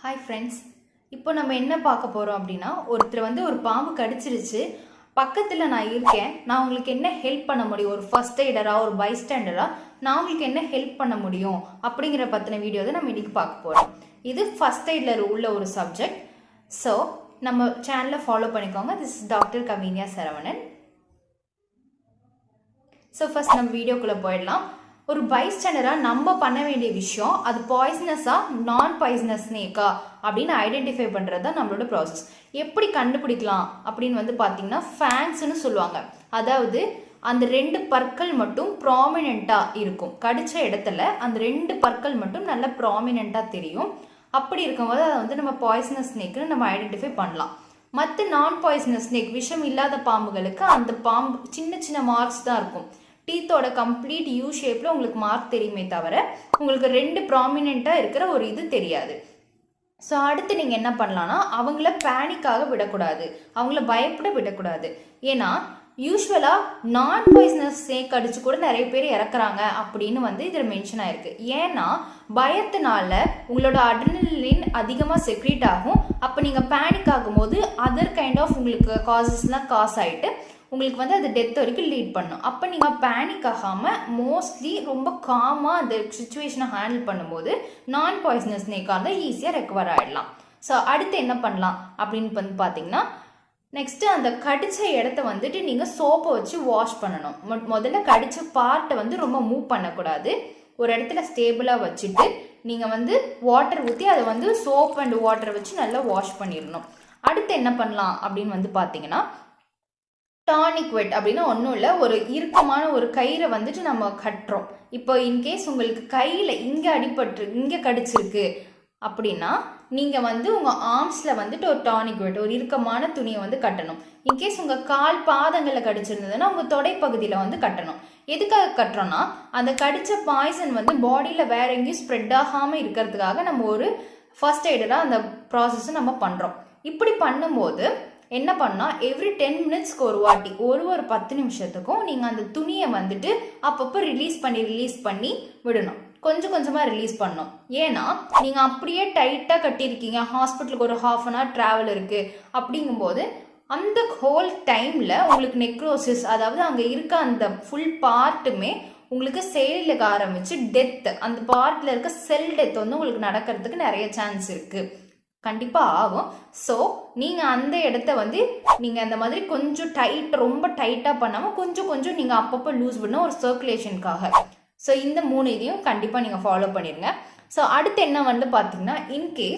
Hi friends, இப்போ நம்ம என்ன பார்க்க போகிறோம் அப்படின்னா, ஒருத்தர் வந்து ஒரு பாம்பு கடிச்சிருச்சு, பக்கத்தில் நான் இருக்கேன், நான் உங்களுக்கு என்ன ஹெல்ப் பண்ண முடியும், ஒரு ஃபர்ஸ்ட் எய்டராக ஒரு பைஸ்டாண்டராக நான் உங்களுக்கு என்ன ஹெல்ப் பண்ண முடியும் அப்படிங்கிற பற்றின வீடியோ தான் நம்ம இன்றைக்கி பார்க்க போகிறோம். இது ஃபர்ஸ்ட் எய்டில் உள்ள ஒரு சப்ஜெக்ட். ஸோ நம்ம சேனலை ஃபாலோ பண்ணிக்கோங்க. This is doctor Kavinya Saravanan. So first நம்ம வீடியோக்குள்ளே போயிடலாம். ஒரு பைஸ்டாண்டராக நம்ம பண்ண வேண்டிய விஷயம், அது பாய்சனஸா நான் பாய்சனஸ் ஸ்னேக்கா அப்படின்னு ஐடென்டிஃபை பண்ணுறது தான் நம்மளோட ப்ராசஸ். எப்படி கண்டுபிடிக்கலாம் அப்படின்னு வந்து பார்த்தீங்கன்னா, ஃபேங்ஸ்ன்னு சொல்லுவாங்க. அதாவது அந்த 2 பற்கள் மட்டும் ப்ராமினெண்ட்டாக இருக்கும். கடிச்ச இடத்துல அந்த 2 பற்கள் மட்டும் நல்லா ப்ராமினெண்ட்டாக தெரியும். அப்படி இருக்கும்போது அதை வந்து நம்ம பாய்சனஸ் ஸ்னேக்குன்னு நம்ம ஐடென்டிஃபை பண்ணலாம். மற்ற நான் பாய்சனஸ் ஸ்னேக், விஷம் இல்லாத பாம்புகளுக்கு அந்த பாம்பு சின்ன சின்ன மார்க்ஸ் தான் இருக்கும். டீத்தோட கம்ப்ளீட் யூ ஷேப்பில் உங்களுக்கு மார்க் தெரியுமே தவிர உங்களுக்கு 2 ப்ராமினெண்ட்டாக இருக்கிற ஒரு இது தெரியாது. ஸோ அடுத்து நீங்கள் என்ன பண்ணலான்னா, அவங்கள பேனிக்காக விடக்கூடாது, அவங்கள பயப்பட விடக்கூடாது. ஏன்னா யூஸ்வலாக நான் பாய்சனஸ் ஸ்னேக் அடிச்சு கூட நிறைய பேர் இறக்குறாங்க அப்படின்னு வந்து இதில் மென்ஷன் ஆயிருக்கு. ஏன்னா பயத்தினால உங்களோட அட்ரினலின் அதிகமாக செக்ரீட் ஆகும். அப்போ நீங்கள் பேனிக் ஆகும்போது அதர் கைண்ட் ஆஃப் உங்களுக்கு காசஸ்லாம் காஸ் ஆகிட்டு உங்களுக்கு வந்து அது டெத் வரைக்கும் லீட் பண்ணும். அப்போ நீங்கள் பேனிக் ஆகாமல் மோஸ்ட்லி ரொம்ப காமாக அந்த சுச்சுவேஷனை ஹேண்டில் பண்ணும்போது நான் பாய்சனஸ் ஸ்னேக்காக இருந்தால் ஈஸியாக ரெக்கவர் ஆகிடலாம். ஸோ அடுத்து என்ன பண்ணலாம் அப்படின்னு வந்து பார்த்தீங்கன்னா, நெக்ஸ்ட்டு அந்த கடித்த இடத்த வந்துட்டு நீங்கள் சோப்பை வச்சு வாஷ் பண்ணணும். முதல்ல கடித்த பார்ட்டை வந்து ரொம்ப மூவ் பண்ணக்கூடாது. ஒரு இடத்துல ஸ்டேபிளாக வச்சுட்டு நீங்கள் வந்து வாட்டர் ஊற்றி அதை வந்து சோப் அண்ட் வாட்டரை வச்சு நல்லா வாஷ் பண்ணிடணும். அடுத்து என்ன பண்ணலாம் அப்படின்னு வந்து பார்த்தீங்கன்னா, டானிக் வெட் அப்படின்னா ஒன்றும் இல்லை, ஒரு இறுக்கமான ஒரு கயிறை வந்துட்டு நம்ம கட்டுறோம். இப்போ இன்கேஸ் உங்களுக்கு கையில் இங்கே அடிபட்டு இங்கே கடிச்சிருக்கு அப்படின்னா நீங்கள் வந்து உங்கள் ஆர்ம்ஸில் வந்துட்டு ஒரு டானிக் வெட், ஒரு இறுக்கமான துணியை வந்து கட்டணும். இன்கேஸ் உங்கள் கால் பாதங்களில் கடிச்சிருந்ததுன்னா உங்கள் தொடைப்பகுதியில் வந்து கட்டணும். எதுக்காக கட்டுறோன்னா, அந்த கடித்த பாய்சன் வந்து பாடியில் வேற எங்கேயும் ஸ்ப்ரெட் ஆகாமல் இருக்கிறதுக்காக நம்ம ஒரு ஃபர்ஸ்ட் எய்டராக அந்த ப்ராசஸை நம்ம பண்ணுறோம். இப்படி பண்ணும்போது என்ன பண்ணால், எவ்ரி 10 மினிட்ஸ்க்கு ஒரு வாட்டி ஒரு 10 நிமிஷத்துக்கும் நீங்கள் அந்த துணியை வந்துட்டு அப்பப்போ ரிலீஸ் பண்ணி விடணும். கொஞ்சம் கொஞ்சமாக ரிலீஸ் பண்ணணும். ஏன்னா நீங்கள் அப்படியே டைட்டாக கட்டியிருக்கீங்க, ஹாஸ்பிட்டலுக்கு ஒரு 1/2 hour ட்ராவல் இருக்குது அப்படிங்கும்போது அந்த ஹோல் டைமில் உங்களுக்கு நெக்ரோசிஸ், அதாவது அங்கே இருக்க அந்த ஃபுல் பார்ட்டுமே உங்களுக்கு செயலுக்கு ஆரம்பித்து டெத், அந்த பார்ட்டில் இருக்க செல் டெத் வந்து உங்களுக்கு நடக்கிறதுக்கு நிறைய சான்ஸ் இருக்குது, கண்டிப்பாக ஆகும். ஸோ நீங்கள் அந்த இடத்த வந்து நீங்கள் அந்த மாதிரி கொஞ்சம் ரொம்ப டைட்டாக பண்ணாமல் கொஞ்சம் நீங்கள் அப்பப்போ லூஸ் பண்ண ஒரு சர்க்குலேஷனுக்காக. ஸோ இந்த 3 இதையும் கண்டிப்பாக நீங்கள் ஃபாலோ பண்ணிடுங்க. ஸோ அடுத்து என்ன வந்து பார்த்தீங்கன்னா, இன்கேஸ்